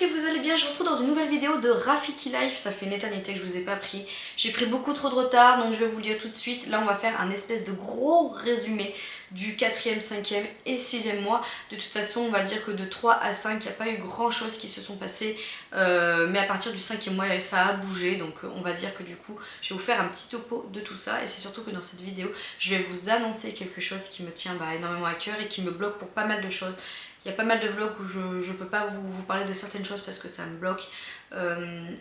que vous allez bien, je vous retrouve dans une nouvelle vidéo de Rafiki Life. Ça fait une éternité que je vous ai pas pris. J'ai pris beaucoup trop de retard, donc je vais vous le dire tout de suite. Là on va faire un espèce de gros résumé du 4e, 5e et 6e mois. De toute façon on va dire que de 3 à 5 il n'y a pas eu grand chose qui se sont passés. Mais à partir du 5e mois ça a bougé. Donc on va dire que du coup je vais vous faire un petit topo de tout ça. Et c'est surtout que dans cette vidéo je vais vous annoncer quelque chose qui me tient énormément à cœur et qui me bloque pour pas mal de choses. Il y a pas mal de vlogs où je ne peux pas vous parler de certaines choses parce que ça me bloque.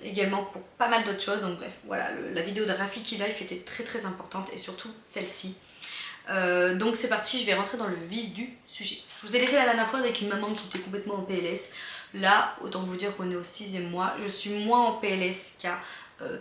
Également pour pas mal d'autres choses. Donc bref, voilà, la vidéo de Rafiki Life était très importante et surtout celle-ci. Donc c'est parti, je vais rentrer dans le vif du sujet. Je vous ai laissé la dernière fois avec une maman qui était complètement en PLS. Là, autant vous dire qu'on est au 6e mois. Je suis moins en PLS qu'à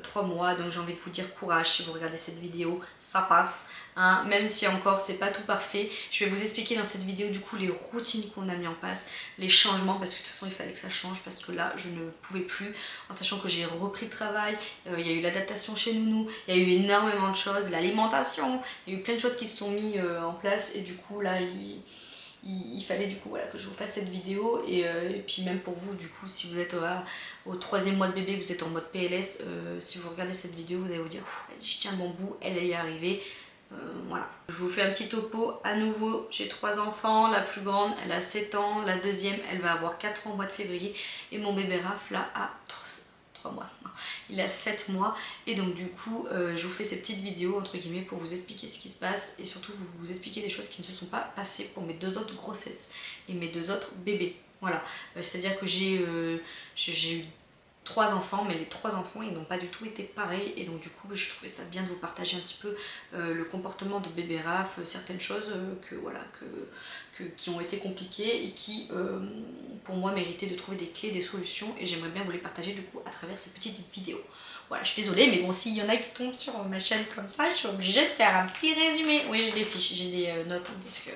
3 mois, donc j'ai envie de vous dire courage si vous regardez cette vidéo, ça passe. Hein, même si encore c'est pas tout parfait, je vais vous expliquer dans cette vidéo du coup les routines qu'on a mis en place, les changements, parce que de toute façon il fallait que ça change, parce que là je ne pouvais plus, en sachant que j'ai repris le travail, il y a eu l'adaptation chez Nounou, il y a eu énormément de choses, l'alimentation, il y a eu plein de choses qui se sont mis en place et du coup là il fallait du coup voilà, que je vous fasse cette vidéo et puis même pour vous du coup si vous êtes au 3e mois de bébé, vous êtes en mode PLS, si vous regardez cette vidéo vous allez vous dire vas-y je tiens bon bout, elle est arrivée. Voilà. Je vous fais un petit topo à nouveau. J'ai 3 enfants, la plus grande elle a 7 ans, la deuxième elle va avoir 4 ans au mois de février et mon bébé Raph là a 3 mois. Non, il a 7 mois et donc du coup je vous fais ces petites vidéos entre guillemets pour vous expliquer ce qui se passe et surtout vous expliquer des choses qui ne se sont pas passées pour mes 2 autres grossesses et mes 2 autres bébés. Voilà, c'est à dire que j'ai eu 3 enfants, mais les 3 enfants ils n'ont pas du tout été pareils et donc du coup je trouvais ça bien de vous partager un petit peu le comportement de bébé Raph, certaines choses qui ont été compliquées et qui pour moi méritaient de trouver des clés, des solutions et j'aimerais bien vous les partager du coup à travers ces petites vidéos. Voilà, je suis désolée mais bon s'il y en a qui tombent sur ma chaîne comme ça je suis obligée de faire un petit résumé. Oui j'ai des fiches, j'ai des notes hein, parce que...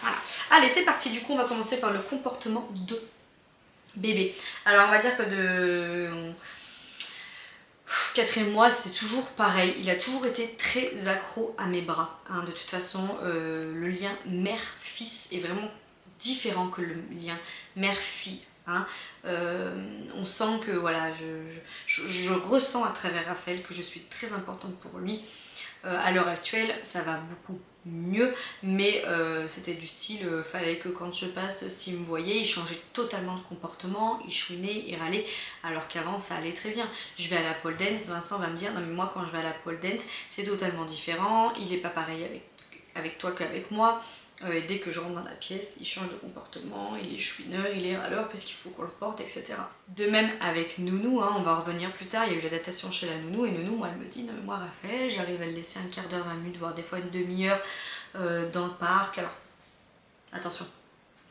voilà. Allez c'est parti, du coup on va commencer par le comportement de bébé. Alors on va dire que de 4e mois c'était toujours pareil, il a toujours été très accro à mes bras. Hein. De toute façon le lien mère-fils est vraiment différent que le lien mère-fille. Hein. On sent que voilà, je ressens à travers Raphaël que je suis très importante pour lui. À l'heure actuelle ça va beaucoup mieux mais c'était du style fallait que quand je passe s'il me voyait il changeait totalement de comportement, il chouinait, il râlait alors qu'avant ça allait très bien. Je vais à la pole dance, Vincent va me dire non mais moi quand je vais à la pole dance c'est totalement différent, il est pas pareil avec toi qu'avec moi. Dès que je rentre dans la pièce, il change de comportement, il est chouineur, il est râleur parce qu'il faut qu'on le porte, etc. De même avec Nounou, hein, on va revenir plus tard, il y a eu l'adaptation chez la Nounou et Nounou, moi, elle me dit non mais moi Raphaël, j'arrive à le laisser un quart d'heure, 20 minutes, voire des fois une demi-heure dans le parc. Alors attention,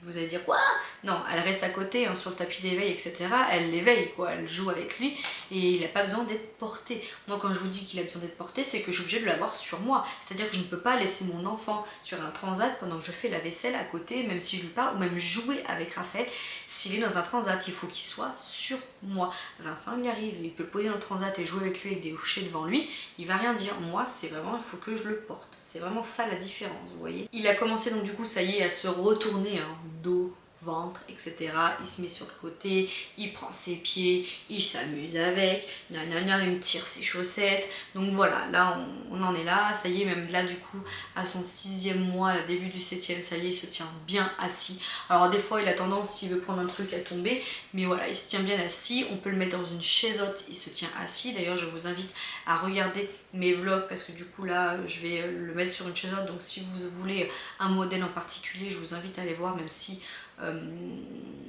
vous allez dire quoi? Non, elle reste à côté hein, sur le tapis d'éveil, etc. Elle l'éveille, quoi, elle joue avec lui et il n'a pas besoin d'être porté. Moi, quand je vous dis qu'il a besoin d'être porté, c'est que je suis obligée de l'avoir sur moi. C'est-à-dire que je ne peux pas laisser mon enfant sur un transat pendant que je fais la vaisselle à côté, même si je lui parle, ou même jouer avec Raphaël. S'il est dans un transat, il faut qu'il soit sur moi. Vincent, il y arrive, il peut le poser dans le transat et jouer avec lui avec des hochets devant lui. Il va rien dire. Moi, c'est vraiment, il faut que je le porte. C'est vraiment ça la différence, vous voyez. Il a commencé donc du coup, ça y est, à se retourner, hein, dos, ventre, etc. Il se met sur le côté, il prend ses pieds, il s'amuse avec, nanana, il me tire ses chaussettes. Donc voilà, là on en est là, ça y est, même là du coup, à son 6e mois, à début du 7e, ça y est, il se tient bien assis. Alors des fois il a tendance, s'il veut prendre un truc, à tomber, mais voilà, il se tient bien assis. On peut le mettre dans une chaise haute, il se tient assis. D'ailleurs je vous invite à regarder mes vlogs parce que du coup là je vais le mettre sur une chaise haute, donc si vous voulez un modèle en particulier, je vous invite à aller voir, même si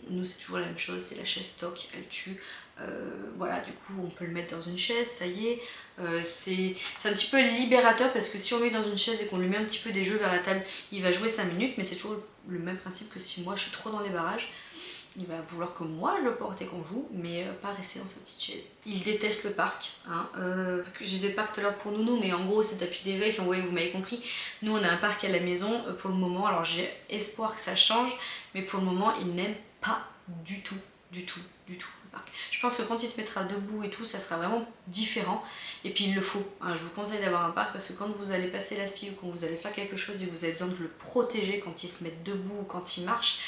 nous c'est toujours la même chose, c'est la chaise stock, elle tue. Voilà, du coup on peut le mettre dans une chaise, ça y est. C'est un petit peu libérateur parce que si on le met dans une chaise et qu'on lui met un petit peu des jeux vers la table, il va jouer 5 minutes, mais c'est toujours le même principe que si moi je suis trop dans les barrages. Il va vouloir que moi je le porte et qu'on joue, mais pas rester dans sa petite chaise. Il déteste le parc. Hein. Je disais parc tout à l'heure pour Nounou, mais en gros c'est tapis d'éveil, enfin ouais, vous m'avez compris. Nous on a un parc à la maison pour le moment, alors j'ai espoir que ça change, mais pour le moment il n'aime pas du tout le parc. Je pense que quand il se mettra debout et tout, ça sera vraiment différent. Et puis il le faut. Hein. Je vous conseille d'avoir un parc parce que quand vous allez passer l'aspi ou quand vous allez faire quelque chose et que vous avez besoin de le protéger quand il se met debout ou quand il marche,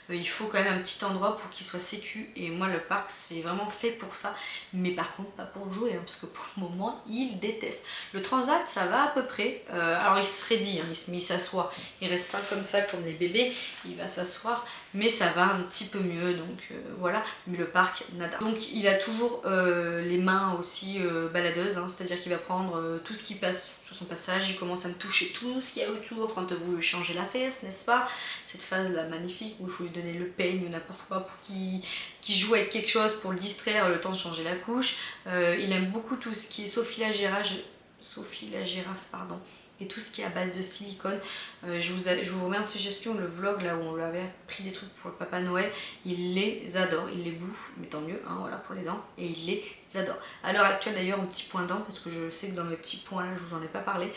Il faut quand même un petit endroit pour qu'il soit sécu, et moi le parc c'est vraiment fait pour ça, mais par contre pas pour jouer, hein, parce que pour le moment il déteste. Le transat ça va à peu près, alors il se raidit, hein, il s'assoit, il reste pas comme ça comme les bébés, il va s'asseoir, mais ça va un petit peu mieux, donc voilà. Mais le parc nada. Donc il a toujours les mains aussi baladeuses, hein, c'est à dire qu'il va prendre tout ce qui passe sur son passage, il commence à me toucher tout ce qu'il y a autour quand vous lui changez la fesse, n'est-ce pas? Cette phase là magnifique où il faut lui donner le peigne ou n'importe quoi pour qu'il joue avec quelque chose pour le distraire le temps de changer la couche. Il aime beaucoup tout ce qui est Sophie la girafe, pardon, et tout ce qui est à base de silicone. Je vous remets en suggestion le vlog là où on lui avait pris des trucs pour le Papa Noël. Il les adore, il les bouffe, mais tant mieux, hein, voilà, pour les dents, et il les adore. À l'heure actuelle d'ailleurs, un petit point dents, parce que je sais que dans mes petits points là, je vous en ai pas parlé.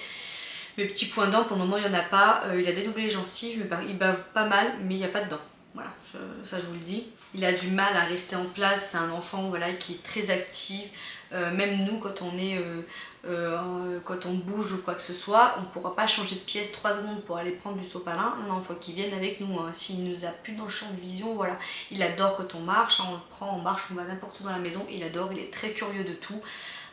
Mes petits points dents, pour le moment il n'y en a pas. Il a dédoublé les gencives, il bave pas mal, mais il n'y a pas de dents. Voilà, ça je vous le dis. Il a du mal à rester en place, c'est un enfant voilà, qui est très actif. Même nous, quand on bouge ou quoi que ce soit, on ne pourra pas changer de pièce 3 secondes pour aller prendre du sopalin. Non, il faut qu'il vienne avec nous. Hein. S'il nous a plus dans le champ de vision, voilà. Il adore quand on marche, on le prend, on marche, on va n'importe où dans la maison. Il adore, il est très curieux de tout.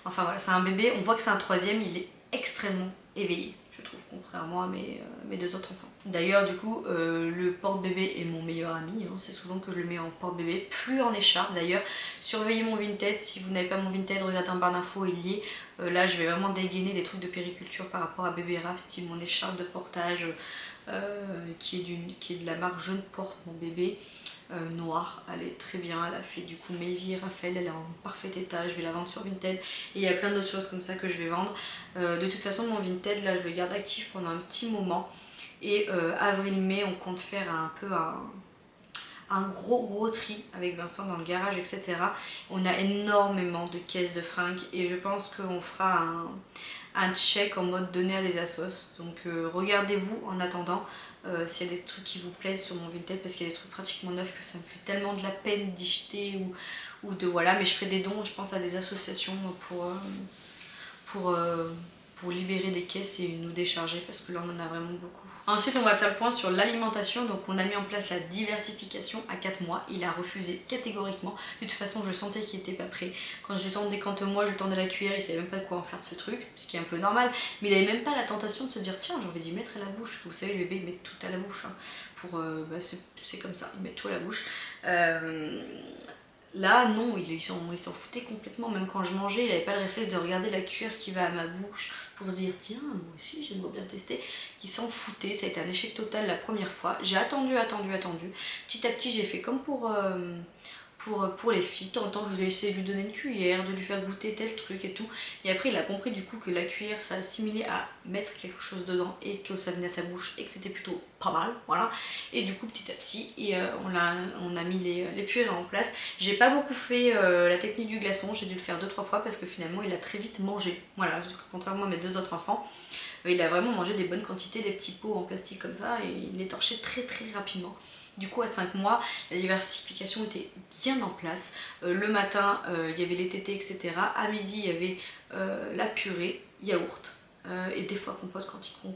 Enfin voilà, c'est un bébé, on voit que c'est un troisième, il est extrêmement éveillé, je trouve, contrairement à mes deux autres enfants. D'ailleurs, du coup, le porte-bébé est mon meilleur ami, hein. C'est souvent que je le mets en porte-bébé, plus en écharpe. D'ailleurs, surveillez mon Vinted, si vous n'avez pas mon Vinted, regardez en barre d'infos, il y est. Là, je vais vraiment dégainer des trucs de périculture par rapport à Bébé Raph, style mon écharpe de portage, qui est de la marque Je ne porte mon bébé. Noire, elle est très bien, elle a fait du coup Mayvi et Raphaël, elle est en parfait état, je vais la vendre sur Vinted, et il y a plein d'autres choses comme ça que je vais vendre. De toute façon mon Vinted là je le garde actif pendant un petit moment, et avril-mai on compte faire un peu un gros tri avec Vincent dans le garage, etc. On a énormément de caisses de fringues, et je pense qu'on fera un check en mode donné à des assos, donc regardez-vous en attendant s'il y a des trucs qui vous plaisent sur mon Vinted, parce qu'il y a des trucs pratiquement neufs que ça me fait tellement de la peine d'y jeter ou de voilà, mais je ferai des dons, je pense, à des associations pour libérer des caisses et nous décharger, parce que là on en a vraiment beaucoup. Ensuite on va faire le point sur l'alimentation. Donc on a mis en place la diversification à 4 mois, il a refusé catégoriquement. De toute façon je sentais qu'il était pas prêt. Quand je tendais, moi je tendais la cuillère, il savait même pas de quoi en faire de ce truc, ce qui est un peu normal, mais il avait même pas la tentation de se dire tiens j'ai envie d'y mettre à la bouche. Vous savez les bébés ils mettent tout à la bouche, hein. C'est comme ça, ils mettent tout à la bouche. Là, non, il s'en foutait complètement. Même quand je mangeais, il n'avait pas le réflexe de regarder la cuillère qui va à ma bouche pour se dire tiens, moi aussi, j'aimerais bien tester. Il s'en foutait, ça a été un échec total la première fois. J'ai attendu. Petit à petit, j'ai fait comme pour les filles. De temps en temps, je lui ai essayé de lui donner une cuillère, de lui faire goûter tel truc et tout. Et après, il a compris du coup que la cuillère, ça assimilait à mettre quelque chose dedans et que ça venait à sa bouche et que c'était plutôt pas mal, voilà. Et du coup, petit à petit, on a mis les purées en place. J'ai pas beaucoup fait la technique du glaçon, j'ai dû le faire 2-3 fois parce que finalement, il a très vite mangé. Voilà, contrairement à mes deux autres enfants. Il a vraiment mangé des bonnes quantités, des petits pots en plastique comme ça, et il les torchait très rapidement. Du coup à 5 mois, la diversification était bien en place. Le matin, il y avait les tétés, etc. À midi, il y avait la purée, yaourt, et des fois compote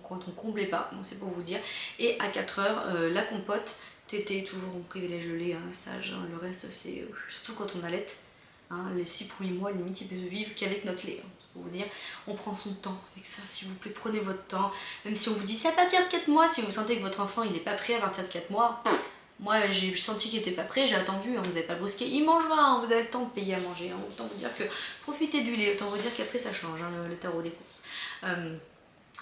quand on comblait pas, donc c'est pour vous dire. Et à 4 heures, la compote, tété, toujours on privilège le lait à un stage, hein. Le reste c'est surtout quand on allait. Hein, les 6 premiers mois, limite, il peut vivre qu'avec notre lait. Hein, pour vous dire, on prend son temps avec ça, s'il vous plaît, prenez votre temps. Même si on vous dit c'est à partir de 4 mois, si vous sentez que votre enfant il n'est pas prêt à partir de 4 mois, moi j'ai senti qu'il n'était pas prêt, j'ai attendu, hein, vous n'avez pas brusqué, il mangera, hein, vous avez le temps de payer à manger. Hein, autant vous dire que profitez du lait, autant vous dire qu'après ça change, hein, le tarot des courses.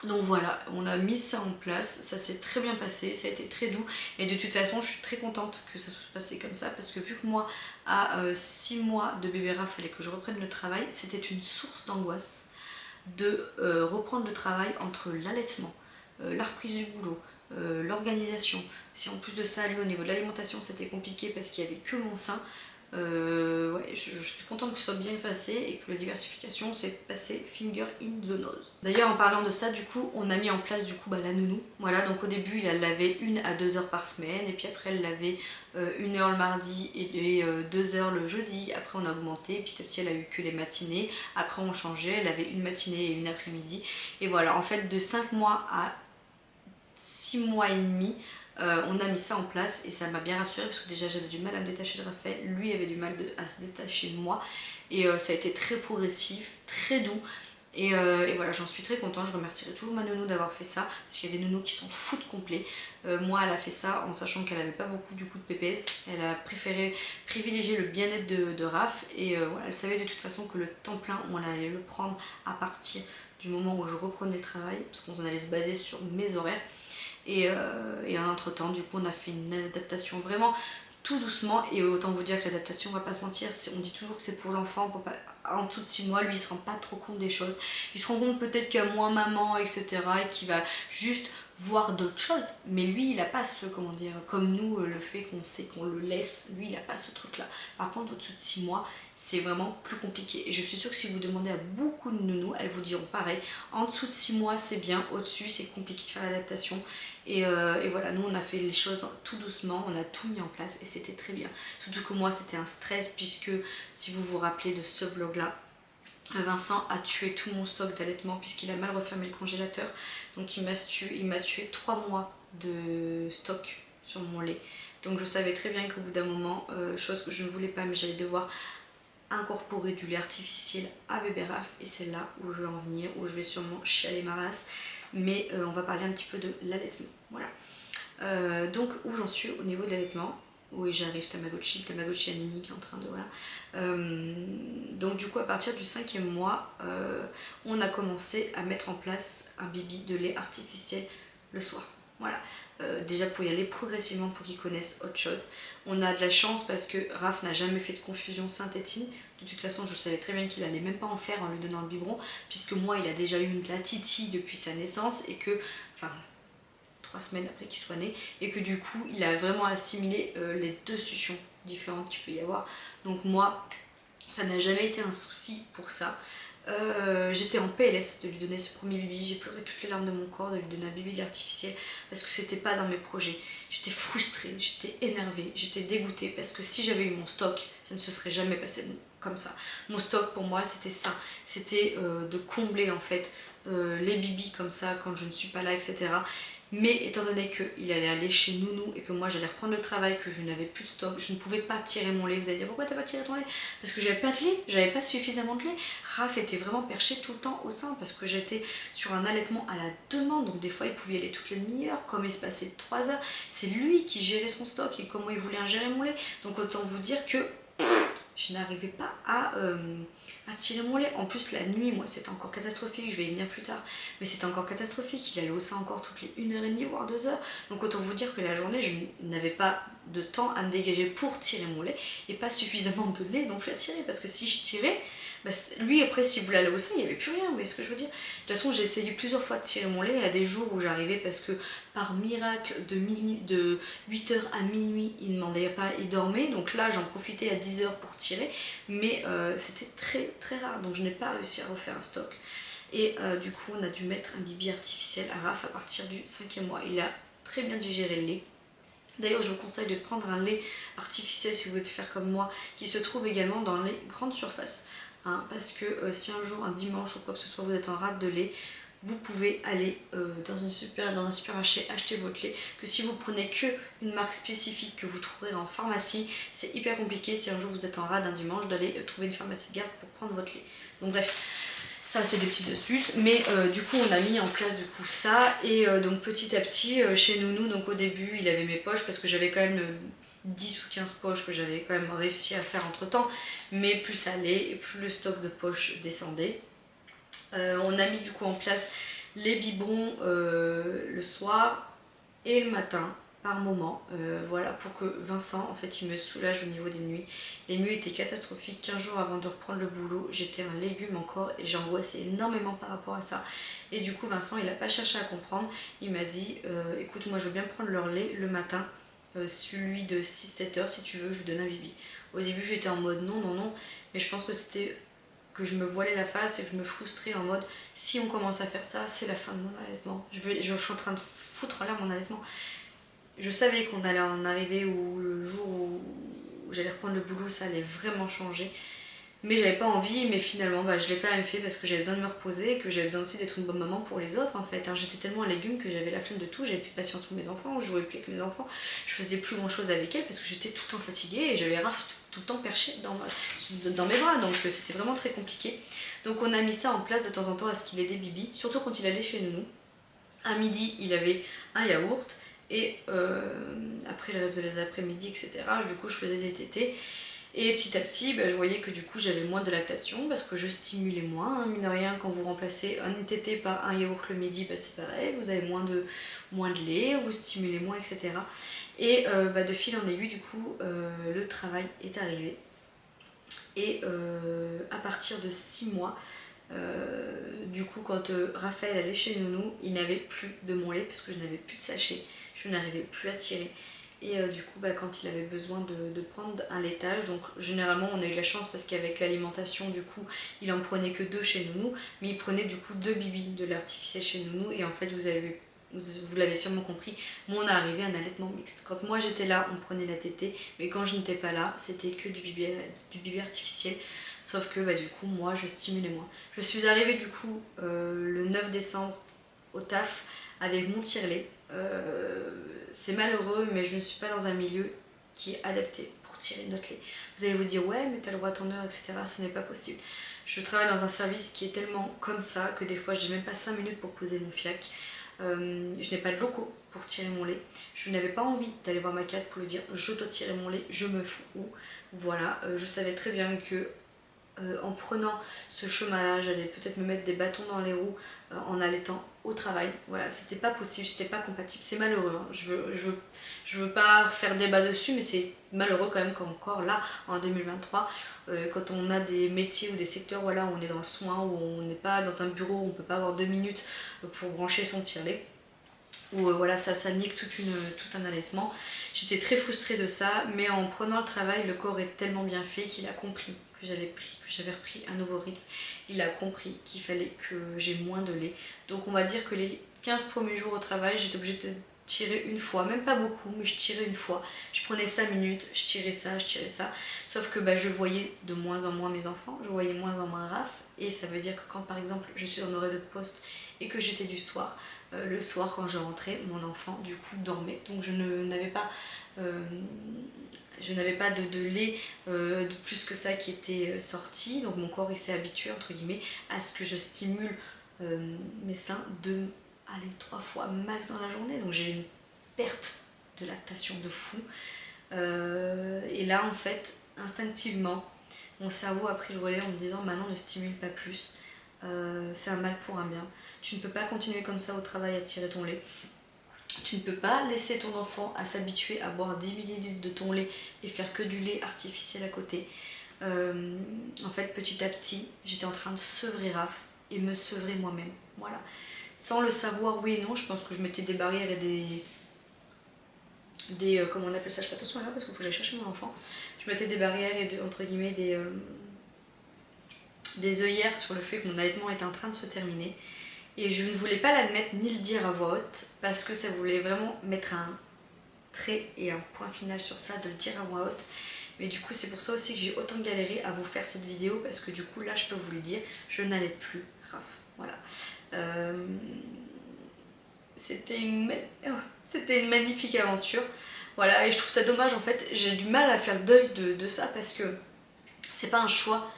Donc voilà, on a mis ça en place, ça s'est très bien passé, ça a été très doux, et de toute façon je suis très contente que ça soit passé comme ça, parce que vu que moi à 6 mois de bébé Raph, il fallait que je reprenne le travail, c'était une source d'angoisse de reprendre le travail entre l'allaitement, la reprise du boulot, l'organisation. Si en plus de ça, lui au niveau de l'alimentation c'était compliqué parce qu'il n'y avait que mon sein. Ouais, je suis contente que ce soit bien passé et que la diversification s'est passée finger in the nose. D'ailleurs en parlant de ça, du coup on a mis en place du coup la nounou. Voilà, donc au début il l'avait 1 à 2 heures par semaine, et puis après elle l'avait 1 heure le mardi et 2 heures le jeudi. Après on a augmenté, petit à petit elle a eu que les matinées, après on changeait, elle avait une matinée et une après-midi. Et voilà, en fait de 5 mois à 6 mois et demi, On a mis ça en place et ça m'a bien rassurée parce que déjà j'avais du mal à me détacher de Raphaël, lui avait du mal à se détacher de moi et ça a été très progressif, très doux. Et voilà, j'en suis très contente, je remercierai toujours ma nounou d'avoir fait ça, parce qu'il y a des nounous qui s'en foutent complet. Moi, elle a fait ça en sachant qu'elle n'avait pas beaucoup du coup de PPS, elle a préféré privilégier le bien-être de Raph, et voilà, elle savait de toute façon que le temps plein, on allait le prendre à partir du moment où je reprenais le travail, parce qu'on allait se baser sur mes horaires. Et en entre-temps, du coup, on a fait une adaptation vraiment tout doucement, et autant vous dire que l'adaptation, on va pas se mentir, on dit toujours que c'est pour l'enfant, en dessous de 6 mois, lui il se rend pas trop compte des choses, il se rend compte peut-être qu'il y a moins maman, etc., et qu'il va juste voir d'autres choses, mais lui il a pas ce, comment dire, comme nous, le fait qu'on sait qu'on le laisse, lui il a pas ce truc là. Par contre au-dessous de 6 mois, c'est vraiment plus compliqué, et je suis sûre que si vous demandez à beaucoup de nounous, elles vous diront pareil, en dessous de 6 mois c'est bien, au-dessus c'est compliqué de faire l'adaptation. Et voilà, nous on a fait les choses tout doucement, on a tout mis en place et c'était très bien. Surtout que moi c'était un stress puisque, si vous vous rappelez de ce vlog là, Vincent a tué tout mon stock d'allaitement puisqu'il a mal refermé le congélateur. Donc il m'a tué 3 mois de stock sur mon lait. Donc je savais très bien qu'au bout d'un moment, chose que je ne voulais pas, mais j'allais devoir incorporer du lait artificiel à bébé Raph, et c'est là où je vais en venir, où je vais sûrement chialer ma race. Mais on va parler un petit peu de l'allaitement. Voilà. Donc où j'en suis au niveau de l'allaitement. Oui, j'arrive, Tamagotchi à Nini qui est en train de... Voilà. Donc du coup, à partir du 5e mois, on a commencé à mettre en place un bibi de lait artificiel le soir. Voilà. Déjà pour y aller progressivement pour qu'ils connaissent autre chose. On a de la chance parce que Raph n'a jamais fait de confusion Saint-Étienne. De toute façon, je savais très bien qu'il allait même pas en faire en lui donnant le biberon, puisque moi, il a déjà eu la titi depuis sa naissance et que... Enfin, 3 semaines après qu'il soit né, et que du coup il a vraiment assimilé les deux suctions différentes qu'il peut y avoir. Donc moi ça n'a jamais été un souci pour ça. J'étais en PLS de lui donner ce premier bibi, j'ai pleuré toutes les larmes de mon corps de lui donner un bibi artificiel parce que c'était pas dans mes projets. J'étais frustrée, j'étais énervée, j'étais dégoûtée parce que si j'avais eu mon stock, ça ne se serait jamais passé comme ça. Mon stock pour moi c'était ça, c'était de combler en fait les bibis comme ça quand je ne suis pas là, etc. Mais étant donné qu'il allait aller chez Nounou et que moi j'allais reprendre le travail, que je n'avais plus de stock, je ne pouvais pas tirer mon lait. Vous allez dire pourquoi t'as pas tiré ton lait? Parce que j'avais pas de lait, j'avais pas suffisamment de lait. Raph était vraiment perché tout le temps au sein parce que j'étais sur un allaitement à la demande, donc des fois il pouvait y aller toutes les demi-heures, comme il se passait 3 heures. C'est lui qui gérait son stock et comment il voulait ingérer mon lait. Donc autant vous dire que je n'arrivais pas à tirer mon lait. En plus la nuit, moi c'était encore catastrophique, je vais y venir plus tard, mais c'était encore catastrophique, il allait au sein encore toutes les 1h30 voire 2 heures. Donc autant vous dire que la journée je n'avais pas de temps à me dégager pour tirer mon lait et pas suffisamment de lait non plus à tirer, parce que si je tirais, bah, lui après s'il voulait aller au sein il n'y avait plus rien, vous voyez ce que je veux dire. De toute façon j'ai essayé plusieurs fois de tirer mon lait, il y a des jours où j'arrivais parce que par miracle de 8h à minuit il ne demandait pas, il dormait, donc là j'en profitais à 10h pour tirer, mais c'était très très rare, donc je n'ai pas réussi à refaire un stock. Et du coup on a dû mettre un bibi artificiel à Raph à partir du 5e mois. Il a très bien digéré le lait. D'ailleurs je vous conseille de prendre un lait artificiel si vous voulez faire comme moi, qui se trouve également dans les grandes surfaces. Hein, parce que si un jour, un dimanche ou quoi que ce soit, vous êtes en rate de lait, vous pouvez aller dans un supermarché acheter votre lait. Que si vous prenez que une marque spécifique que vous trouverez en pharmacie, c'est hyper compliqué si un jour vous êtes en rade un dimanche d'aller trouver une pharmacie de garde pour prendre votre lait. Donc bref, ça c'est des petites astuces, mais du coup on a mis en place du coup ça, et donc petit à petit chez Nounou, donc au début il avait mes poches parce que j'avais quand même 10 ou 15 poches que j'avais quand même réussi à faire entre temps, mais plus ça allait et plus le stock de poches descendait. On a mis du coup en place les biberons le soir et le matin par moment, voilà, pour que Vincent en fait il me soulage au niveau des nuits. Les nuits étaient catastrophiques, 15 jours avant de reprendre le boulot, j'étais un légume encore et j'angoissais énormément par rapport à ça. Et du coup Vincent il n'a pas cherché à comprendre, il m'a dit écoute, moi je veux bien prendre leur lait le matin, celui de 6-7 heures si tu veux, je lui donne un bibi. Au début j'étais en mode non non non, mais je pense que c'était que je me voilais la face et que je me frustrais en mode si on commence à faire ça, c'est la fin de mon allaitement. Je suis en train de foutre en l'air mon allaitement. Je savais qu'on allait en arriver où le jour où j'allais reprendre le boulot, ça allait vraiment changer. Mais j'avais pas envie, mais finalement je l'ai quand même fait parce que j'avais besoin de me reposer et que j'avais besoin aussi d'être une bonne maman pour les autres en fait. Hein. J'étais tellement un légume que j'avais la flemme de tout, j'avais plus de patience pour mes enfants, je jouais plus avec mes enfants, je faisais plus grand chose avec elles parce que j'étais tout le temps fatiguée et j'avais Raph tout le temps perché dans mes bras, donc c'était vraiment très compliqué. Donc on a mis ça en place de temps en temps à ce qu'il ait des bibis, surtout quand il allait chez nous. À midi il avait un yaourt et après le reste de l'après-midi etc. Du coup je faisais des tétés. Et petit à petit, je voyais que du coup j'avais moins de lactation parce que je stimulais moins. Hein. Mine de rien, quand vous remplacez un tété par un yaourt le midi, c'est pareil, vous avez moins de lait, vous stimulez moins, etc. Et de fil en aiguille, du coup, le travail est arrivé. Et à partir de 6 mois, du coup, quand Raphaël allait chez Nounou, il n'avait plus de mon lait parce que je n'avais plus de sachet, je n'arrivais plus à tirer. Et du coup, quand il avait besoin de prendre un laitage, donc généralement on a eu la chance parce qu'avec l'alimentation, du coup, il en prenait que 2 chez Nounou, mais il prenait du coup 2 bibis de lait artificiel chez Nounou. Et en fait, vous l'avez sûrement compris, moi on est arrivé à un allaitement mixte. Quand moi j'étais là, on prenait la tétée, mais quand je n'étais pas là, c'était que du bibi artificiel. Sauf que du coup, moi je stimulais moins. Je suis arrivée du coup le 9 décembre au taf avec mon tire-lait. C'est malheureux, mais je ne suis pas dans un milieu qui est adapté pour tirer notre lait. Vous allez vous dire, ouais, mais t'as le droit à ton heure, etc. Ce n'est pas possible. Je travaille dans un service qui est tellement comme ça que des fois, j'ai même pas 5 minutes pour poser mon fiac. Je n'ai pas de locaux pour tirer mon lait. Je n'avais pas envie d'aller voir ma cadre pour lui dire, je dois tirer mon lait, je me fous où. Voilà, je savais très bien que en prenant ce chemin-là, j'allais peut-être me mettre des bâtons dans les roues en allaitant au travail. Voilà, c'était pas possible, c'était pas compatible. C'est malheureux, hein. Je veux pas faire débat dessus, mais c'est malheureux quand même qu'encore là, en 2023, quand on a des métiers ou des secteurs où on est dans le soin, où on n'est pas dans un bureau, où on peut pas avoir 2 minutes pour brancher son tire-lait, où ça nique tout un allaitement. J'étais très frustrée de ça, mais en prenant le travail, le corps est tellement bien fait qu'il a compris que j'avais repris un nouveau rythme. Il a compris qu'il fallait que j'ai moins de lait. Donc on va dire que les 15 premiers jours au travail, j'étais obligée de tirer une fois, même pas beaucoup, mais je tirais une fois. Je prenais 5 minutes, je tirais ça. Sauf que je voyais de moins en moins mes enfants, je voyais moins en moins Raph. Et ça veut dire que quand par exemple je suis en horaire de poste et que j'étais du soir, le soir quand je rentrais, mon enfant du coup dormait. Donc je n'avais pas de lait de plus que ça qui était sorti. Donc mon corps il s'est habitué entre guillemets à ce que je stimule mes seins 3 fois max dans la journée. Donc j'ai une perte de lactation de fou. Et là en fait instinctivement mon cerveau a pris le relais en me disant maintenant ne stimule pas plus. C'est un mal pour un bien. Tu ne peux pas continuer comme ça au travail à tirer ton lait. Tu ne peux pas laisser ton enfant à s'habituer à boire 10 ml de ton lait et faire que du lait artificiel à côté. En fait, petit à petit, j'étais en train de sevrer Raph et me sevrer moi-même. Voilà. Sans le savoir, oui et non, je pense que je mettais des barrières et comment on appelle ça, je fais attention à là parce qu'il faut que j'aille chercher mon enfant. Je mettais des barrières et entre guillemets des œillères sur le fait que mon allaitement était en train de se terminer. Et je ne voulais pas l'admettre ni le dire à voix haute parce que ça voulait vraiment mettre un trait et un point final sur ça, de le dire à voix haute. Mais du coup c'est pour ça aussi que j'ai autant galéré à vous faire cette vidéo parce que du coup là je peux vous le dire, je n'allaite plus Raph. Voilà. C'était une magnifique aventure. Voilà, et je trouve ça dommage en fait, j'ai du mal à faire le deuil de ça parce que c'est pas un choix.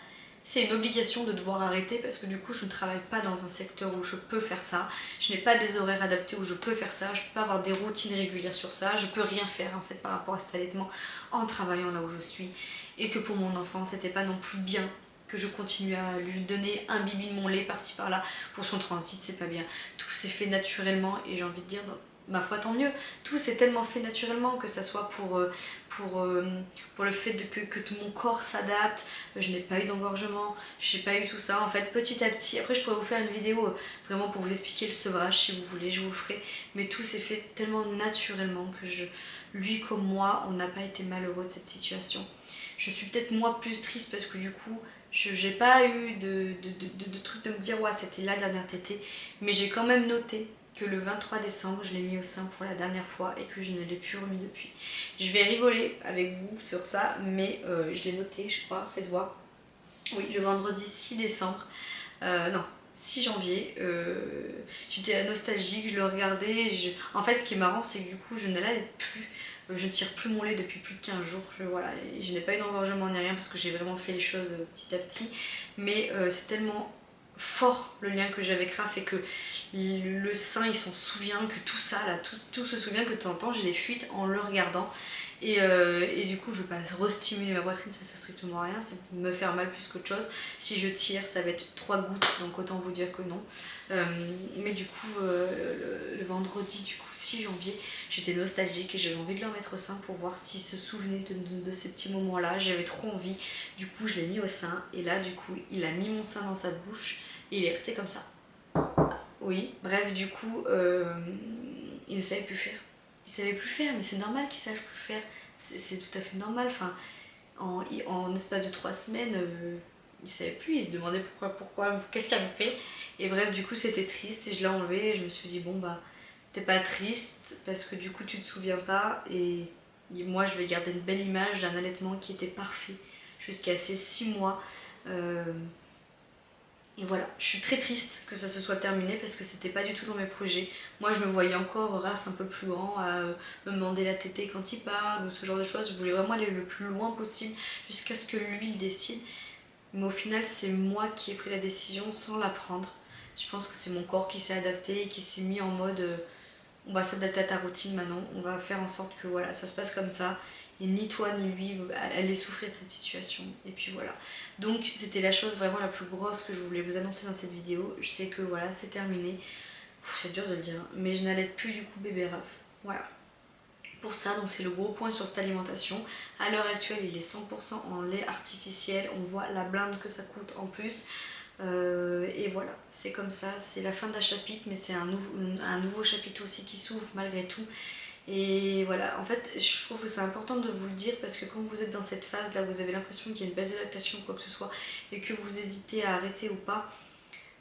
C'est une obligation de devoir arrêter parce que du coup je ne travaille pas dans un secteur où je peux faire ça. Je n'ai pas des horaires adaptés où je peux faire ça. Je ne peux pas avoir des routines régulières sur ça. Je peux rien faire en fait par rapport à cet allaitement en travaillant là où je suis. Et que pour mon enfant c'était pas non plus bien que je continue à lui donner un bibi de mon lait par-ci par-là pour son transit, c'est pas bien. Tout s'est fait naturellement et j'ai envie de dire ma foi tant mieux, tout s'est tellement fait naturellement que ça soit pour le fait que tout mon corps s'adapte, je n'ai pas eu d'engorgement, j'ai pas eu tout ça en fait petit à petit. Après je pourrais vous faire une vidéo vraiment pour vous expliquer le sevrage si vous voulez, je vous le ferai, mais tout s'est fait tellement naturellement que lui comme moi, on n'a pas été malheureux de cette situation. Je suis peut-être moi plus triste parce que du coup j'ai pas eu de truc de me dire ouais c'était la dernière tétée, mais j'ai quand même noté que le 23 décembre je l'ai mis au sein pour la dernière fois et que je ne l'ai plus remis depuis. Je vais rigoler avec vous sur ça, mais je l'ai noté je crois, faites voir. Oui, le vendredi 6 décembre. Non, 6 janvier. J'étais nostalgique, je le regardais. En fait, ce qui est marrant, c'est que du coup, je ne l'aide plus. Je ne tire plus mon lait depuis plus de 15 jours. Voilà, et je n'ai pas eu d'engorgement ni rien parce que j'ai vraiment fait les choses petit à petit. Mais c'est tellement fort le lien que j'ai avec Raph et que le sein il s'en souvient, que tout ça là, tout se souvient que de temps en temps j'ai des fuites en le regardant. Et du coup, je veux pas re-stimuler ma poitrine, ça sert strictement à rien, c'est me faire mal plus qu'autre chose. Si je tire, ça va être 3 gouttes, donc autant vous dire que non. Mais du coup, le vendredi, du coup, 6 janvier, j'étais nostalgique et j'avais envie de le remettre au sein pour voir s'il se souvenait de ces petits moments-là. J'avais trop envie, du coup, je l'ai mis au sein et là, du coup, il a mis mon sein dans sa bouche et il est resté comme ça. Oui, bref, du coup, il ne savait plus faire. Il savait plus faire, mais c'est normal qu'il sache plus faire. C'est tout à fait normal. Enfin, en espace de 3 semaines, il savait plus. Il se demandait pourquoi, qu'est-ce qu'il avait fait. Et bref, du coup, c'était triste et je l'ai enlevé. Et je me suis dit, bon, bah, t'es pas triste parce que du coup, tu te souviens pas. Et moi, je vais garder une belle image d'un allaitement qui était parfait jusqu'à ces 6 mois. Et voilà, je suis très triste que ça se soit terminé parce que c'était pas du tout dans mes projets. Moi je me voyais encore Raph un peu plus grand à me demander la tétée quand il parle ou ce genre de choses. Je voulais vraiment aller le plus loin possible jusqu'à ce que lui il décide. Mais au final c'est moi qui ai pris la décision sans la prendre. Je pense que c'est mon corps qui s'est adapté et qui s'est mis en mode on va s'adapter à ta routine maintenant, on va faire en sorte que voilà, ça se passe comme ça. Et ni toi ni lui allez souffrir de cette situation. Et puis voilà. Donc c'était la chose vraiment la plus grosse que je voulais vous annoncer dans cette vidéo. Je sais que voilà, c'est terminé. C'est dur de le dire, mais je n'allaite plus du coup bébé Raph. Voilà. Pour ça, donc c'est le gros point sur cette alimentation. À l'heure actuelle, il est 100% en lait artificiel. On voit la blinde que ça coûte en plus. Et voilà, c'est comme ça, c'est la fin d'un chapitre, mais c'est un nouveau chapitre aussi qui s'ouvre malgré tout. Et voilà, en fait, je trouve que c'est important de vous le dire parce que quand vous êtes dans cette phase là, vous avez l'impression qu'il y a une baisse de lactation ou quoi que ce soit et que vous hésitez à arrêter ou pas.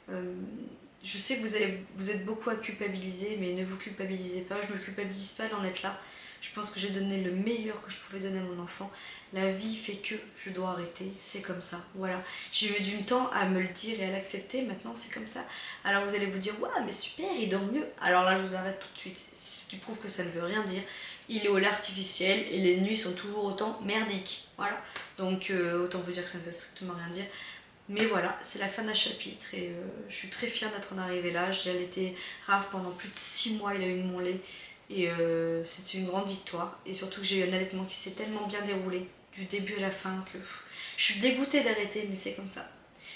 Je sais que vous êtes beaucoup à culpabiliser, mais ne vous culpabilisez pas. Je ne me culpabilise pas d'en être là. Je pense que j'ai donné le meilleur que je pouvais donner à mon enfant. La vie fait que je dois arrêter, c'est comme ça. Voilà. J'ai eu du temps à me le dire et à l'accepter, maintenant c'est comme ça. Alors vous allez vous dire, ouais, mais super, il dort mieux. Alors là, je vous arrête tout de suite. Ce qui prouve que ça ne veut rien dire. Il est au lait artificiel et les nuits sont toujours autant merdiques. Voilà. Donc autant vous dire que ça ne veut strictement rien dire. Mais voilà, c'est la fin d'un chapitre et je suis très fière d'être en arrivée là. J'ai allaité Raph pendant plus de 6 mois, il a eu de mon lait et c'est une grande victoire. Et surtout que j'ai eu un allaitement qui s'est tellement bien déroulé, du début à la fin, que je suis dégoûtée d'arrêter, mais c'est comme ça.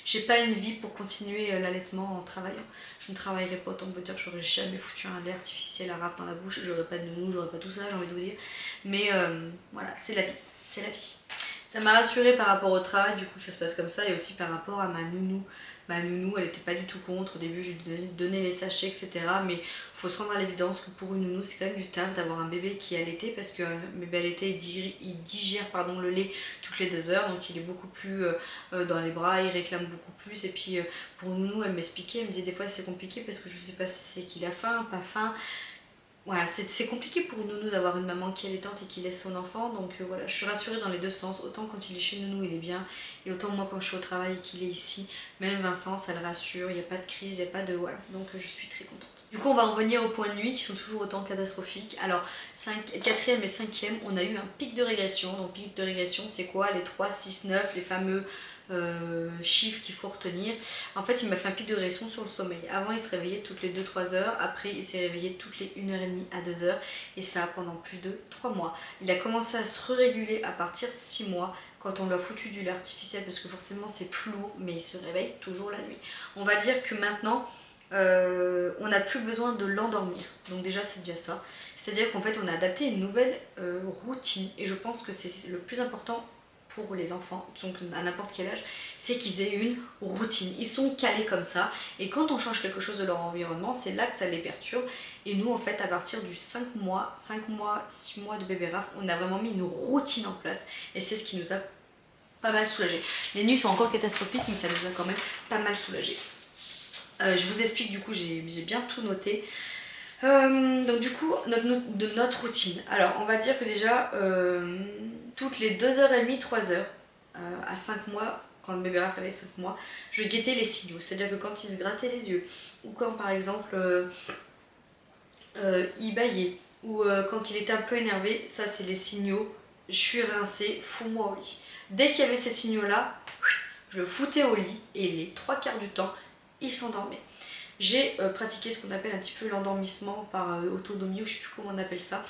J'ai pas une vie pour continuer l'allaitement en travaillant. Je ne travaillerai pas, autant vous dire que j'aurais jamais foutu un lait artificiel à Raph dans la bouche, j'aurais pas de nounou, j'aurais pas tout ça, j'ai envie de vous dire. Mais voilà, c'est la vie, c'est la vie. Ça m'a rassurée par rapport au travail, du coup que ça se passe comme ça, et aussi par rapport à ma nounou. Ma nounou, elle était pas du tout contre. Au début, je lui donnais les sachets, etc. Mais il faut se rendre à l'évidence que pour une nounou, c'est quand même du taf d'avoir un bébé qui est allaité, parce qu'un bébé allaité, il digère le lait toutes les 2 heures, donc il est beaucoup plus dans les bras, il réclame beaucoup plus. Et puis pour une nounou, elle m'expliquait, elle me disait des fois c'est compliqué parce que je sais pas si c'est qu'il a faim, pas faim. Voilà, c'est compliqué pour Nounou d'avoir une maman qui est allaitante et qui laisse son enfant, donc voilà, je suis rassurée dans les deux sens. Autant quand il est chez Nounou, il est bien, et autant moi quand je suis au travail et qu'il est ici, même Vincent, ça le rassure, il n'y a pas de crise, il n'y a pas de... Voilà, donc je suis très contente. Du coup, on va en revenir aux points de nuit qui sont toujours autant catastrophiques. Alors, 4e et 5e, on a eu un pic de régression. Donc, pic de régression, c'est quoi? Les 3, 6, 9, les fameux chiffres qu'il faut retenir. En fait, il m'a fait un pic de régression sur le sommeil. Avant, il se réveillait toutes les 2-3 heures. Après, il s'est réveillé toutes les 1h30 à 2 heures. Et ça pendant plus de 3 mois. Il a commencé à se réguler à partir de 6 mois quand on lui a foutu du lait artificiel parce que forcément c'est plus lourd, mais il se réveille toujours la nuit. On va dire que maintenant, on n'a plus besoin de l'endormir. Donc déjà, c'est déjà ça. C'est-à-dire qu'en fait, on a adapté une nouvelle routine. Et je pense que c'est le plus important pour les enfants, donc à n'importe quel âge, c'est qu'ils aient une routine. Ils sont calés comme ça. Et quand on change quelque chose de leur environnement, c'est là que ça les perturbe. Et nous, en fait, à partir du 5 mois, 6 mois de bébé Raph, on a vraiment mis une routine en place. Et c'est ce qui nous a pas mal soulagé. Les nuits sont encore catastrophiques, mais ça nous a quand même pas mal soulagé. Je vous explique, du coup, j'ai bien tout noté. Donc du coup, notre routine. Alors, on va dire que déjà, toutes les 2h30, 3 heures, à 5 mois, quand bébé Raph avait 5 mois, je guettais les signaux. C'est-à-dire que quand il se grattait les yeux, ou quand par exemple il bâillait, ou quand il était un peu énervé, ça c'est les signaux, je suis rincée, fous-moi au lit. Dès qu'il y avait ces signaux-là, je le foutais au lit et les 3/4 du temps, il s'endormait. J'ai pratiqué ce qu'on appelle un petit peu l'endormissement par autonomie, ou je sais plus comment on appelle ça.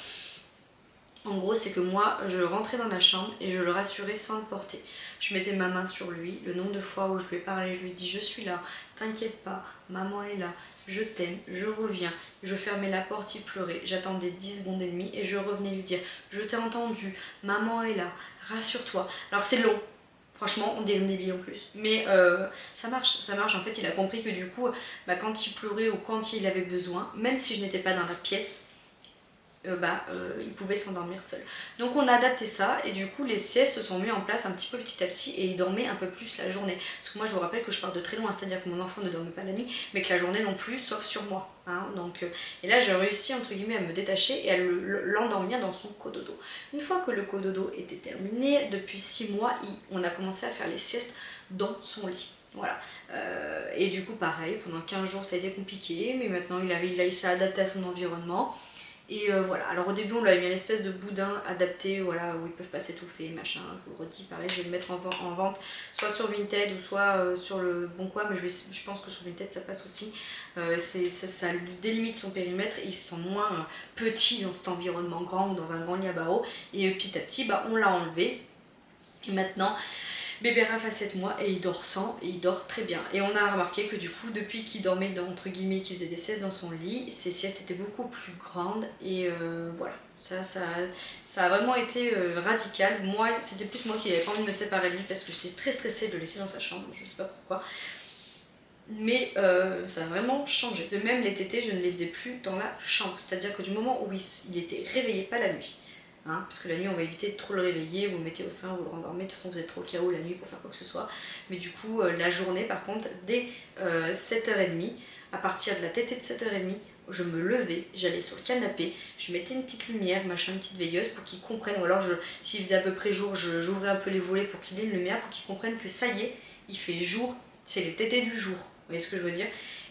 En gros, c'est que moi, je rentrais dans la chambre et je le rassurais sans le porter. Je mettais ma main sur lui, le nombre de fois où je lui ai parlé, je lui ai dit je suis là, t'inquiète pas, maman est là, je t'aime, je reviens. Je fermais la porte, il pleurait, j'attendais 10 secondes et demie et je revenais lui dire je t'ai entendu, maman est là, rassure-toi. Alors c'est long. Franchement, on dirait une débile en plus. Mais ça marche. En fait, il a compris que du coup, quand il pleurait ou quand il avait besoin, même si je n'étais pas dans la pièce, il pouvait s'endormir seul. Donc on a adapté ça et du coup les siestes se sont mis en place un petit peu petit à petit et il dormait un peu plus la journée. Parce que moi je vous rappelle que je pars de très loin, c'est-à-dire que mon enfant ne dormait pas la nuit, mais que la journée non plus, sauf sur moi. Hein. Donc, et là j'ai réussi entre guillemets à me détacher et à l'endormir dans son cododo. Une fois que le cododo était terminé, depuis 6 mois, on a commencé à faire les siestes dans son lit. Voilà. Et du coup pareil, pendant 15 jours ça a été compliqué, mais maintenant il s'est adapté à son environnement. Et voilà, alors au début on lui a mis une espèce de boudin adapté, voilà, où ils peuvent pas s'étouffer, machin, je vous le redis, pareil, je vais le mettre en vente, soit sur Vinted ou soit sur le Bon Coin, mais je pense que sur Vinted ça passe aussi. Ça lui délimite son périmètre et il se sent moins petit dans cet environnement grand ou dans un grand lit à barreaux. Et petit à petit, on l'a enlevé. Et maintenant, bébé Raph a 7 mois et il dort sans et il dort très bien. Et on a remarqué que du coup, depuis qu'il dormait entre guillemets, qu'il faisait des siestes dans son lit, ses siestes étaient beaucoup plus grandes et voilà. Ça a vraiment été radical. Moi, c'était plus moi qui n'avais pas envie de me séparer de lui parce que j'étais très stressée de le laisser dans sa chambre, je sais pas pourquoi. Mais ça a vraiment changé. De même, les tétés, je ne les faisais plus dans la chambre. C'est-à-dire que du moment où il était réveillé, pas la nuit, hein, parce que la nuit on va éviter de trop le réveiller, vous le mettez au sein, vous le rendormez, de toute façon vous êtes trop KO la nuit pour faire quoi que ce soit. Mais du coup, la journée par contre, dès 7h30, à partir de la tétée de 7h30, je me levais, j'allais sur le canapé, je mettais une petite lumière, machin, une petite veilleuse pour qu'ils comprennent, ou alors s'il faisait à peu près jour, j'ouvrais un peu les volets pour qu'il ait une lumière, pour qu'ils comprennent que ça y est, il fait jour, c'est les tétés du jour. Vous voyez ce que je veux dire?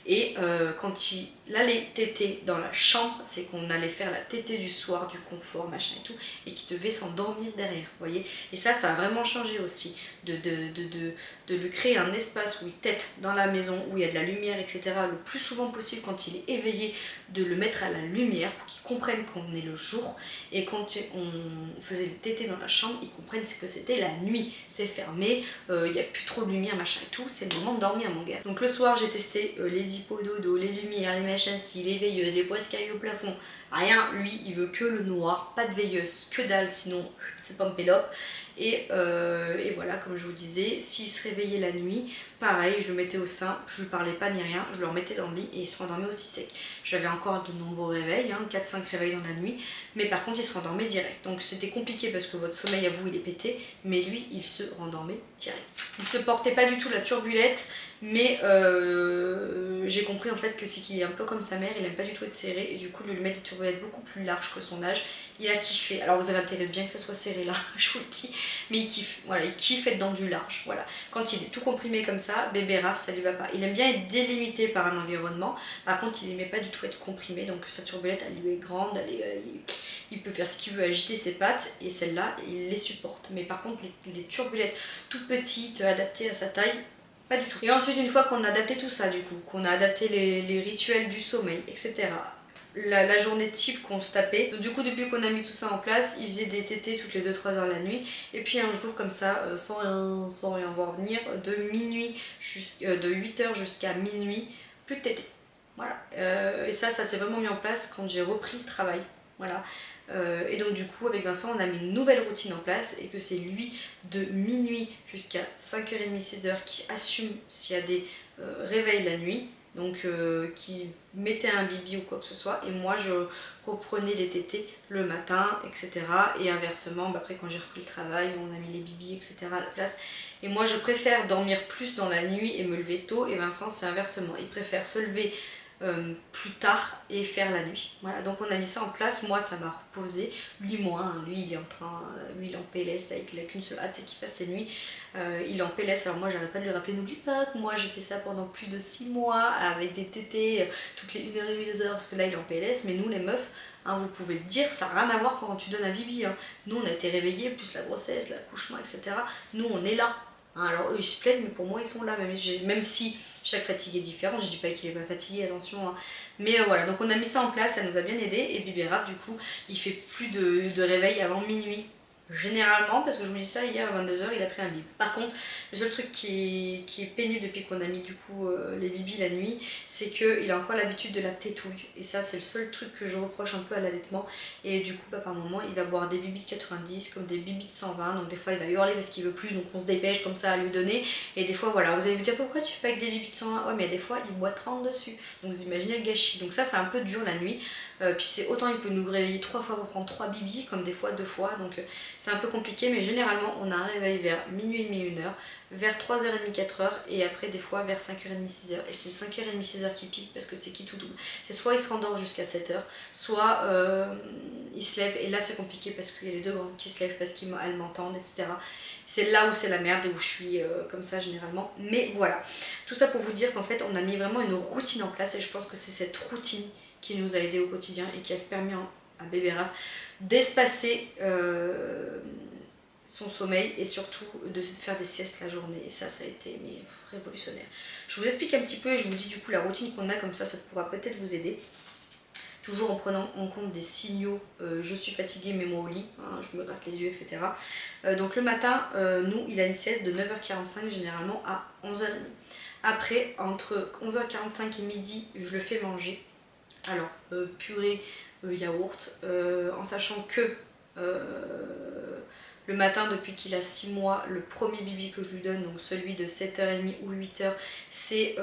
Et quand il allait téter dans la chambre, c'est qu'on allait faire la tétée du soir, du confort, machin et tout, et qu'il devait s'endormir derrière, vous voyez. Et ça a vraiment changé aussi, de lui créer un espace où il tète dans la maison, où il y a de la lumière, etc. Le plus souvent possible quand il est éveillé, de le mettre à la lumière pour qu'il comprenne qu'on est le jour. Et quand on faisait le tété dans la chambre, ils comprennent que c'était la nuit, c'est fermé, il n'y a plus trop de lumière, machin et tout, c'est le moment de dormir mon gars. Donc le soir j'ai testé les hippododos, les lumières, les machins, les veilleuses, les poiscailles au plafond, rien, lui il veut que le noir, pas de veilleuse, que dalle, sinon c'est pas un pélope. Et voilà, comme je vous disais, s'il se réveillait la nuit, pareil, je le mettais au sein, je lui parlais pas ni rien, je le remettais dans le lit et il se rendormait aussi sec. J'avais encore de nombreux réveils, 4-5 réveils dans la nuit, mais par contre il se rendormait direct. Donc c'était compliqué parce que votre sommeil à vous il est pété, mais lui il se rendormait direct. Il se portait pas du tout la turbulette, mais j'ai compris en fait que c'est qu'il est un peu comme sa mère, il aime pas du tout être serré et du coup lui mettre des turbulettes beaucoup plus larges que son âge, il a kiffé. Alors vous avez intérêt bien que ça soit serré là, je vous le dis, mais il kiffe, voilà, il kiffe être dans du large, voilà. Quand il est tout comprimé comme ça, bébé Raph ça lui va pas. Il aime bien être délimité par un environnement, par contre il aimait pas du tout être comprimé, donc sa turbulette elle lui est grande, il peut faire ce qu'il veut, agiter ses pattes et celle-là il les supporte. Mais par contre les turbulettes toutes petites, adaptées à sa taille, pas du tout. Et ensuite, une fois qu'on a adapté tout ça, du coup, qu'on a adapté les rituels du sommeil, etc., la journée type qu'on se tapait, du coup, depuis qu'on a mis tout ça en place, il faisait des tétés toutes les 2-3 heures la nuit. Et puis un jour, comme ça, sans rien voir venir, de 8h jusqu'à minuit, plus de tétés. Voilà. Et ça s'est vraiment mis en place quand j'ai repris le travail. Voilà. Et donc du coup avec Vincent on a mis une nouvelle routine en place et que c'est lui de minuit jusqu'à 5h30, 6h qui assume s'il y a des réveils la nuit, donc qui mettait un bibi ou quoi que ce soit et moi je reprenais les tétés le matin, etc. Et inversement, après quand j'ai repris le travail, on a mis les bibis, etc. à la place. Et moi je préfère dormir plus dans la nuit et me lever tôt et Vincent c'est inversement, il préfère se lever plus tard et faire la nuit. Voilà, donc on a mis ça en place, moi ça m'a reposé, lui moins, hein. Lui il est en train, lui il est en PLS, là, il a qu'une seule hâte, c'est qu'il fasse ses nuits, il est en PLS, alors moi j'arrête pas de lui rappeler, n'oublie pas que moi j'ai fait ça pendant plus de 6 mois, avec des tétés, toutes les 1h30, 2h, parce que là il est en PLS, mais nous les meufs, hein, vous pouvez le dire, ça n'a rien à voir quand tu donnes un bibi, hein. Nous on a été réveillés, plus la grossesse, l'accouchement, etc. Nous on est là. Hein, alors eux ils se plaignent, mais pour moi ils sont là, même si chaque fatigue est différent, je dis pas qu'il est pas fatigué, attention, hein. Mais voilà, donc on a mis ça en place, ça nous a bien aidé, et Bébé Raph du coup il fait plus de réveil avant minuit. Généralement, parce que je vous dis ça, hier à 22h il a pris un bib. Par contre, le seul truc qui est pénible depuis qu'on a mis du coup les bibis la nuit, c'est qu'il a encore l'habitude de la tétouille. Et ça c'est le seul truc que je reproche un peu à l'allaitement. Et du coup par moment il va boire des bibis de 90 comme des bibis de 120. Donc des fois il va hurler parce qu'il veut plus, donc on se dépêche comme ça à lui donner. Et des fois voilà, vous allez vous dire pourquoi tu fais pas avec des bibis de 120. Ouais mais des fois il boit 30 dessus. Donc vous imaginez le gâchis. Donc ça c'est un peu dur la nuit. Puis c'est autant il peut nous réveiller 3 fois pour prendre 3 bibis, comme des fois 2 fois. Donc c'est un peu compliqué, mais généralement on a un réveil vers minuit et demi, 1h, vers 3h30, 4h, et après des fois vers 5h30, 6h. Et c'est 5h30, 6h qui pique parce que c'est qui tout double. C'est soit il se rendort jusqu'à 7h, soit il se lève, et là c'est compliqué parce qu'il y a les deux grandes qui se lèvent parce qu'elles m'entendent, etc. C'est là où c'est la merde et où je suis comme ça généralement. Mais voilà, tout ça pour vous dire qu'en fait on a mis vraiment une routine en place, et je pense que c'est cette routine qui nous a aidés au quotidien et qui a permis à Bébé Raph d'espacer son sommeil et surtout de faire des siestes la journée. Et ça a été révolutionnaire. Je vous explique un petit peu et je vous dis du coup la routine qu'on a, comme ça pourra peut-être vous aider. Toujours en prenant en compte des signaux, je suis fatiguée, mets-moi au lit, hein, je me gratte les yeux, etc. Donc le matin, nous, il a une sieste de 9h45 généralement à 11h30. Après, entre 11h45 et midi, je le fais manger. Alors, purée, yaourt, en sachant que le matin, depuis qu'il a 6 mois, le premier bibi que je lui donne, donc celui de 7h30 ou 8h, c'est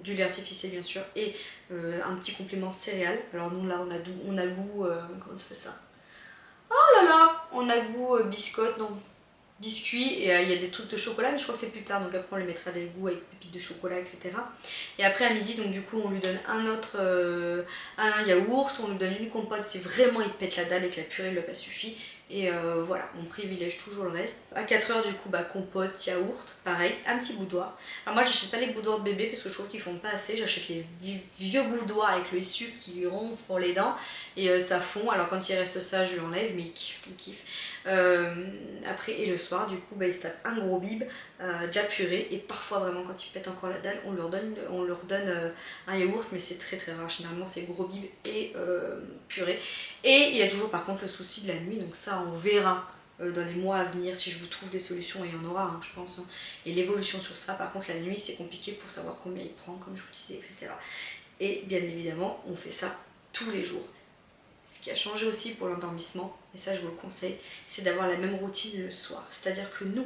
du lait artificiel bien sûr, et un petit complément de céréales. Alors nous là on a goût, comment ça fait ça? Oh là là, on a goût biscotte, donc biscuits, et il y a des trucs de chocolat, mais je crois que c'est plus tard, donc après on lui mettra des goûts avec pépites de chocolat, etc. Et après à midi, donc du coup on lui donne un yaourt, on lui donne une compote si vraiment il pète la dalle et que la purée ne lui a pas suffi. Et voilà, on privilège toujours le reste. À 4h du coup, compote, yaourt, pareil, un petit boudoir. Alors moi j'achète pas les boudoirs de bébé parce que je trouve qu'ils font pas assez, j'achète les vieux boudoirs avec le sucre qui lui ronfle pour les dents, et ça fond. Alors quand il reste ça, je lui enlève, mais il kiffe. Après, et le soir du coup il se tape un gros bib, de la purée, et parfois vraiment quand il pète encore la dalle on leur donne un yaourt, mais c'est très très rare, généralement c'est gros bib et purée. Et il y a toujours par contre le souci de la nuit, donc ça on verra dans les mois à venir si je vous trouve des solutions, et il y en aura hein, je pense, hein. Et l'évolution sur ça, par contre la nuit c'est compliqué pour savoir combien il prend comme je vous disais, etc. Et bien évidemment on fait ça tous les jours. Ce qui a changé aussi pour l'endormissement, et ça je vous le conseille, c'est d'avoir la même routine le soir. C'est-à-dire que nous,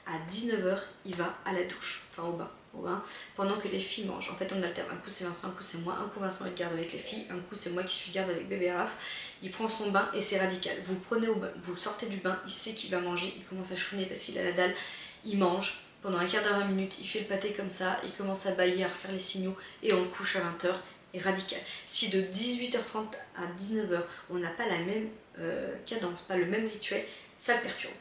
à 19h, il va à la douche, enfin au bain, pendant que les filles mangent. En fait on alterne, un coup c'est Vincent, un coup c'est moi, un coup Vincent il garde avec les filles, un coup c'est moi qui suis garde avec Bébé Raph. Il prend son bain et c'est radical. Vous le prenez au bain, vous le sortez du bain, il sait qu'il va manger, il commence à chouiner parce qu'il a la dalle, il mange. Pendant un quart d'heure, 20 minutes, il fait le pâté comme ça, il commence à bâiller, à refaire les signaux, et on le couche à 20h. Radical. Si de 18h30 à 19h on n'a pas la même cadence, pas le même rituel, ça le perturbe.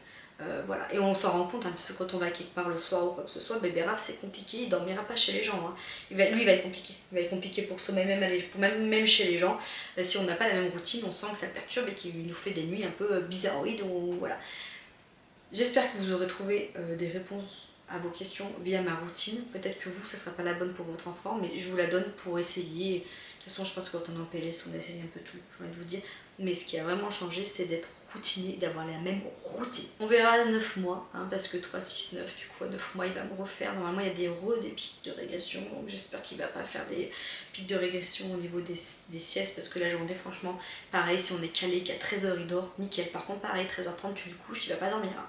Voilà. Et on s'en rend compte, hein, parce que quand on va quelque part le soir ou quoi que ce soit, Bébé Raph c'est compliqué, il dormira pas chez les gens. Hein. Lui il va être compliqué. Il va être compliqué pour le sommeil, même chez les gens. Si on n'a pas la même routine, on sent que ça le perturbe et qu'il nous fait des nuits un peu bizarroïdes. Voilà. J'espère que vous aurez trouvé des réponses à vos questions via ma routine. Peut-être que vous, ça ne sera pas la bonne pour votre enfant, mais je vous la donne pour essayer. De toute façon, je pense que quand on est en PLS, on essaye un peu tout, j'ai envie de vous dire. Mais ce qui a vraiment changé, c'est d'être routinier, d'avoir la même routine. On verra à 9 mois, hein, parce que 3, 6, 9, du coup à 9 mois, il va me refaire. Normalement, il y a des pics de régression, donc j'espère qu'il ne va pas faire des pics de régression au niveau des siestes, parce que la journée, franchement, pareil, si on est calé qu'à 13h, il dort, nickel. Par contre, pareil, 13h30, tu le couches, il va pas dormir. Hein.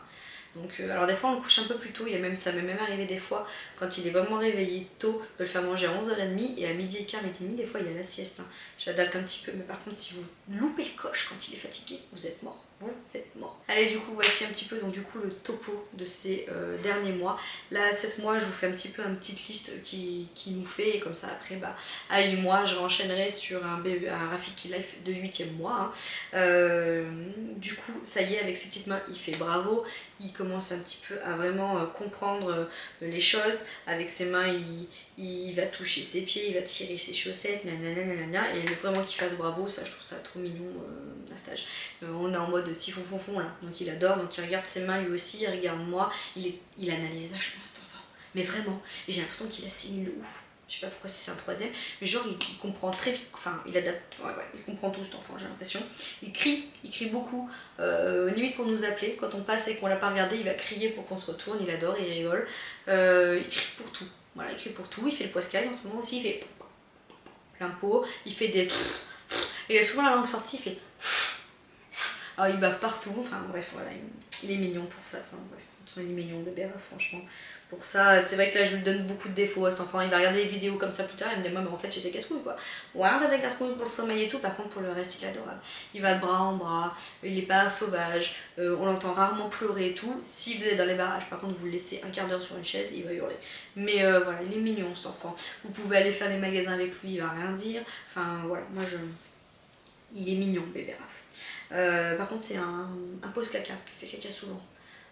Donc, alors des fois on le couche un peu plus tôt, ça m'est même arrivé des fois quand il est vraiment réveillé tôt de le faire manger à 11h30, et à midi et quart, midi et demi, des fois il y a la sieste. Hein. J'adapte un petit peu, mais par contre si vous loupez le coche quand il est fatigué, vous êtes mort. vous êtes mort. Allez, du coup, voici un petit peu donc du coup le topo de ces derniers mois. Là, 7 mois, je vous fais un petit peu une petite liste qui nous fait, et comme ça après, bah, à 8 mois, je renchaînerai sur un Rafiki Life de 8e mois. Hein. Du coup, ça y est, avec ses petites mains, il fait bravo. Il commence un petit peu à vraiment comprendre les choses. Avec ses mains, il va toucher ses pieds, il va tirer ses chaussettes, nanana, et vraiment qu'il fasse bravo, ça je trouve ça trop mignon à cet âge. On est en mode siphon fond là, donc il adore, donc il regarde ses mains lui aussi, il regarde moi, il analyse vachement cet enfant, mais vraiment, et j'ai l'impression qu'il assimile ouf. Je sais pas pourquoi si c'est un troisième, mais genre il comprend très vite, enfin il adapte, ouais, il comprend tout cet enfant, j'ai l'impression. Il crie beaucoup, limite pour nous appeler, quand on passe et qu'on l'a pas regardé, il va crier pour qu'on se retourne, il adore, il rigole, il crie pour tout, voilà, il crie pour tout, il fait le poiscaille en ce moment aussi, il fait plein pot, il fait des... Il a souvent la langue sortie, il fait... Alors il bave partout, enfin bref, voilà, il est mignon pour ça, enfin bref, il est mignon le bébé, franchement. Pour ça, c'est vrai que là je lui donne beaucoup de défauts à cet enfant, il va regarder des vidéos comme ça plus tard, il me dit moi mais en fait j'ai des casse-couilles quoi. Ouais, t'as des casse-couilles pour le sommeil et tout, par contre pour le reste il est adorable. Il va de bras en bras, il est pas sauvage, on l'entend rarement pleurer et tout. Si vous êtes dans les barrages, par contre vous le laissez un quart d'heure sur une chaise, il va hurler. Mais voilà, il est mignon cet enfant. Vous pouvez aller faire les magasins avec lui, il va rien dire. Enfin voilà, moi je... Il est mignon bébé Raph. Par contre c'est un pose caca, il fait caca souvent.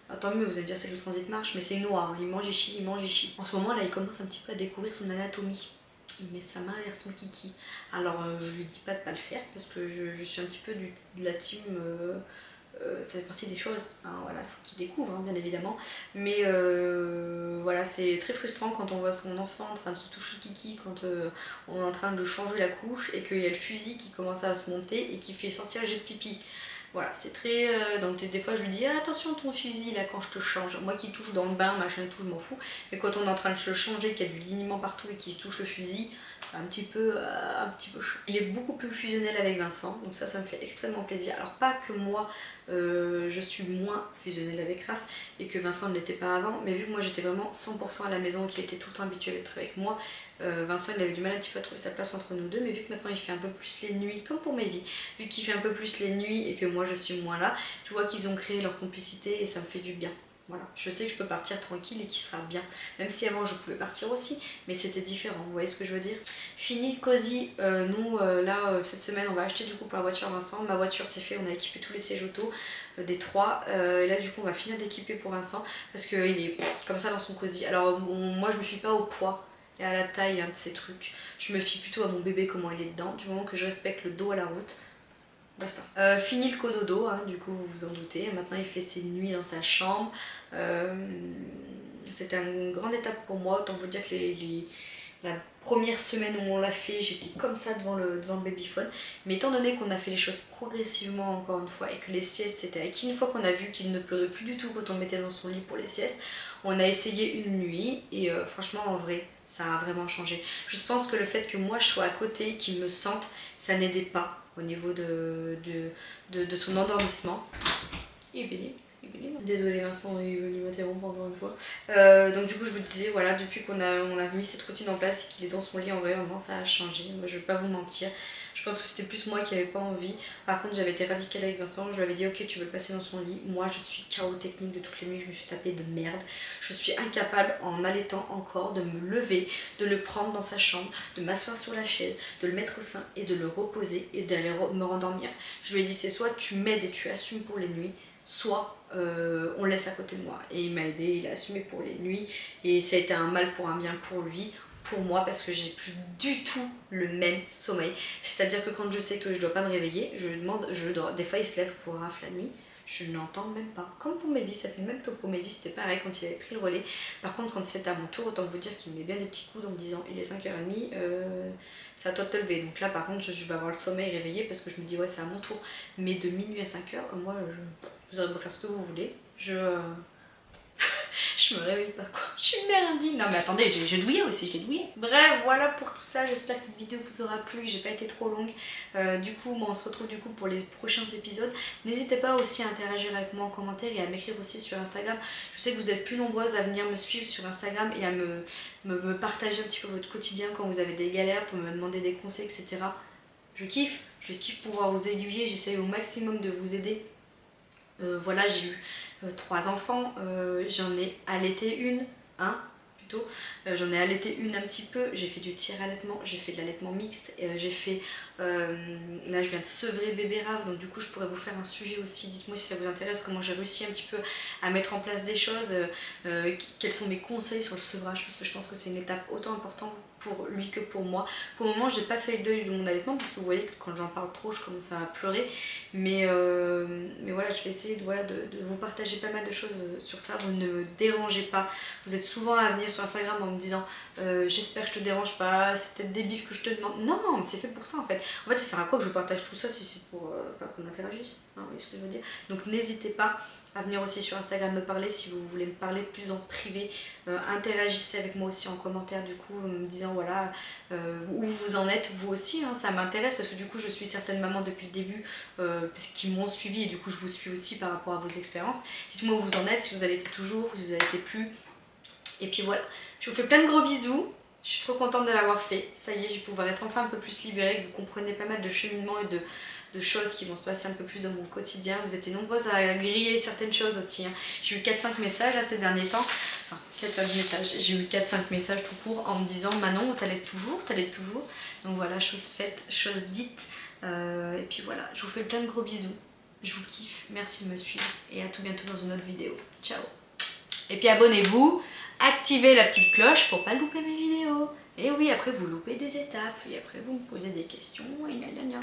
Ah, tant mieux, vous allez me dire c'est que le transit marche, mais c'est noir, hein. Il mange, il chie, il mange, il chie. En ce moment là il commence un petit peu à découvrir son anatomie. Il met sa main vers son kiki. Alors je lui dis pas de pas le faire parce que je suis un petit peu de la team... ça fait partie des choses, hein, voilà, faut qu'il découvre hein, bien évidemment, mais voilà, c'est très frustrant quand on voit son enfant en train de se toucher le kiki, quand on est en train de changer la couche et qu'il y a le fusil qui commence à se monter et qui fait sortir le jet de pipi. Voilà, c'est très... donc des fois je lui dis attention ton fusil là quand je te change. Moi qui touche dans le bain, machin et tout, je m'en fous. Mais quand on est en train de se changer, qu'il y a du liniment partout et qu'il se touche le fusil, c'est un petit peu chaud. Il est beaucoup plus fusionnel avec Vincent, donc ça me fait extrêmement plaisir. Alors pas que moi je suis moins fusionnelle avec Raph et que Vincent ne l'était pas avant, mais vu que moi j'étais vraiment 100% à la maison, qu'il était tout le temps habitué à être avec moi, Vincent il avait du mal un petit peu à trouver sa place entre nous deux, mais vu que maintenant il fait un peu plus les nuits, comme pour Maybe, vu qu'il fait un peu plus les nuits et que moi je suis moins là, je vois qu'ils ont créé leur complicité et ça me fait du bien. Voilà, je sais que je peux partir tranquille et qu'il sera bien. Même si avant je pouvais partir aussi, mais c'était différent, vous voyez ce que je veux dire. Fini le cosy, nous là cette semaine on va acheter du coup pour la voiture Vincent. Ma voiture c'est fait, on a équipé tous les sièges auto des trois. Et là du coup on va finir d'équiper pour Vincent parce qu'il est comme ça dans son cosy. Alors moi je me fie pas au poids et à la taille de ces trucs. Je me fie plutôt à mon bébé comment il est dedans, du moment que je respecte le dos à la route. Basta. Fini le cododo, hein, du coup vous vous en doutez. Maintenant il fait ses nuits dans sa chambre. C'était une grande étape pour moi. Autant vous dire que la première semaine où on l'a fait, j'étais comme ça devant le babyphone. Mais étant donné qu'on a fait les choses progressivement encore une fois et que les siestes c'était avec une fois qu'on a vu qu'il ne pleurait plus du tout quand on le mettait dans son lit pour les siestes, on a essayé une nuit et franchement en vrai ça a vraiment changé. Je pense que le fait que moi je sois à côté, qu'il me sente, ça n'aidait pas au niveau de son endormissement. Et bien, désolée Vincent, il veut m'interrompre encore une fois. Donc du coup je vous disais, voilà, depuis qu'on a mis cette routine en place et qu'il est dans son lit en vrai, vraiment ça a changé. Moi je vais pas vous mentir, je pense que c'était plus moi qui n'avais pas envie. Par contre j'avais été radicale avec Vincent, je lui avais dit ok tu veux le passer dans son lit. Moi je suis KO technique de toutes les nuits, je me suis tapée de merde. Je suis incapable en allaitant encore de me lever, de le prendre dans sa chambre, de m'asseoir sur la chaise, de le mettre au sein et de le reposer et d'aller me rendormir. Je lui ai dit c'est soit tu m'aides et tu assumes pour les nuits, soit on laisse à côté de moi. Et il m'a aidé, il a assumé pour les nuits et ça a été un mal pour un bien pour lui, pour moi, parce que j'ai plus du tout le même sommeil. C'est à dire que quand je sais que je dois pas me réveiller, je lui demande, des fois il se lève pour Raph la nuit, je ne l'entends même pas. Comme pour Maybe, ça fait le même topo pour Maybe, c'était pareil quand il avait pris le relais. Par contre quand c'est à mon tour, autant vous dire qu'il met bien des petits coups en me disant il est 5h30, c'est à toi de te lever. Donc là par contre je vais avoir le sommeil réveillé parce que je me dis ouais c'est à mon tour. Mais de minuit à 5h, moi vous aurez beau faire ce que vous voulez, je me réveille pas quoi. Je suis une mère indigne. Non mais attendez, j'ai douillé aussi, j'ai douillé. Bref, voilà pour tout ça. J'espère que cette vidéo vous aura plu, que j'ai pas été trop longue. Du coup, moi, on se retrouve du coup pour les prochains épisodes. N'hésitez pas aussi à interagir avec moi en commentaire et à m'écrire aussi sur Instagram. Je sais que vous êtes plus nombreuses à venir me suivre sur Instagram et à me partager un petit peu votre quotidien quand vous avez des galères, pour me demander des conseils, etc. Je kiffe pouvoir vous aiguiller, j'essaye au maximum de vous aider. Voilà, j'ai eu 3 enfants, j'en ai allaité une, un plutôt, j'en ai allaité une un petit peu, j'ai fait du tiers-allaitement, j'ai fait de l'allaitement mixte, j'ai fait, là je viens de sevrer bébé Rave, donc du coup je pourrais vous faire un sujet aussi, dites-moi si ça vous intéresse, comment j'ai réussi un petit peu à mettre en place des choses, quels sont mes conseils sur le sevrage, parce que je pense que c'est une étape autant importante pour lui que pour moi. Pour le moment je n'ai pas fait le deuil de mon allaitement, parce que vous voyez que quand j'en parle trop je commence à pleurer, mais voilà, je vais essayer de vous partager pas mal de choses sur ça. Vous ne me dérangez pas. Vous êtes souvent à venir sur Instagram en me disant j'espère que je te dérange pas, c'est peut-être des bifs que je te demande. Non, mais c'est fait pour ça en fait. En fait, ça sert à quoi que je partage tout ça si c'est pour pas qu'on interagisse, hein, vous voyez ce que je veux dire. Donc n'hésitez pas à venir aussi sur Instagram me parler si vous voulez me parler plus en privé. Interagissez avec moi aussi en commentaire du coup, me disant voilà où vous en êtes vous aussi, hein, ça m'intéresse parce que du coup je suis certaines mamans depuis le début qui m'ont suivi et du coup je vous suis aussi par rapport à vos expériences. Dites-moi où vous en êtes, si vous allaitez toujours, si vous allaitez plus. Et puis voilà, je vous fais plein de gros bisous. Je suis trop contente de l'avoir fait. Ça y est, je vais pouvoir être enfin un peu plus libérée, que vous comprenez pas mal de cheminements et de choses qui vont se passer un peu plus dans mon quotidien. Vous étiez nombreuses à griller certaines choses aussi, hein. J'ai eu 4-5 messages là, ces derniers temps. Enfin, 4-5 messages. J'ai eu 4-5 messages tout court en me disant Manon, t'allaites toujours, t'allaites toujours. Donc voilà, chose faite, chose dite. Et puis voilà, je vous fais plein de gros bisous. Je vous kiffe, merci de me suivre et à tout bientôt dans une autre vidéo. Ciao. Et puis abonnez-vous, activez la petite cloche pour pas louper mes vidéos. Et oui, après vous loupez des étapes et après vous me posez des questions et gna gna gna.